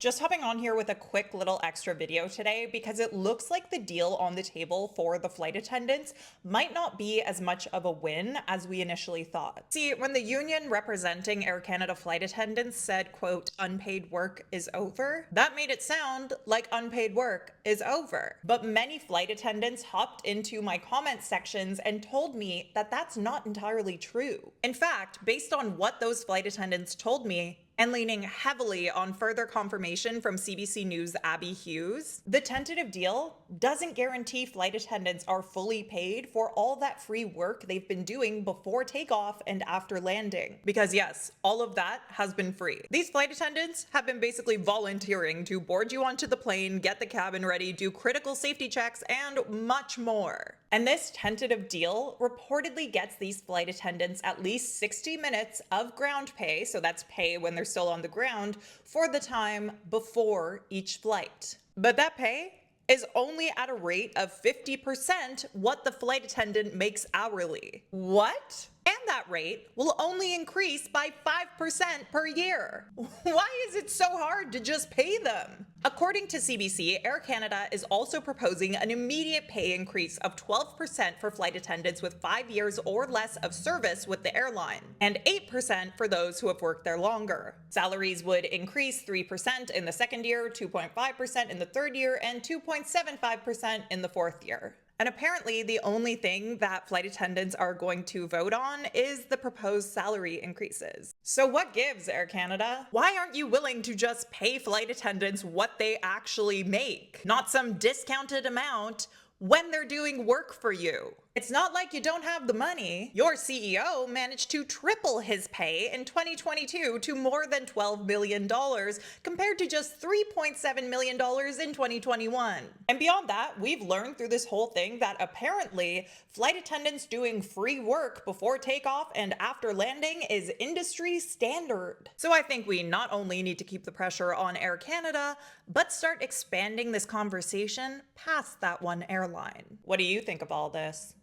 Just hopping on here with a quick little extra video today because it looks like the deal on the table for the flight attendants might not be as much of a win as we initially thought. See, when the union representing Air Canada flight attendants said, quote, unpaid work is over, that made it sound like unpaid work is over. But many flight attendants hopped into my comment sections and told me that that's not entirely true. In fact, based on what those flight attendants told me, and leaning heavily on further confirmation from CBC News' Abby Hughes, the tentative deal doesn't guarantee flight attendants are fully paid for all that free work they've been doing before takeoff and after landing. Because yes, all of that has been free. These flight attendants have been basically volunteering to board you onto the plane, get the cabin ready, do critical safety checks, and much more. And this tentative deal reportedly gets these flight attendants at least 60 minutes of ground pay, so that's pay when they're still on the ground, for the time before each flight. But that pay is only at a rate of 50% what the flight attendant makes hourly. What? And that rate will only increase by 5% per year. Why is it so hard to just pay them? According to CBC, Air Canada is also proposing an immediate pay increase of 12% for flight attendants with 5 years or less of service with the airline, and 8% for those who have worked there longer. Salaries would increase 3% in the second year, 2.5% in the third year, and 2.75% in the fourth year. And apparently the only thing that flight attendants are going to vote on is the proposed salary increases. So what gives, Air Canada? Why aren't you willing to just pay flight attendants what they actually make? Not some discounted amount when they're doing work for you. It's not like you don't have the money. Your CEO managed to triple his pay in 2022 to more than $12 million compared to just $3.7 million in 2021. And beyond that, we've learned through this whole thing that apparently flight attendants doing free work before takeoff and after landing is industry standard. So I think we not only need to keep the pressure on Air Canada, but start expanding this conversation past that one airline. What do you think of all this?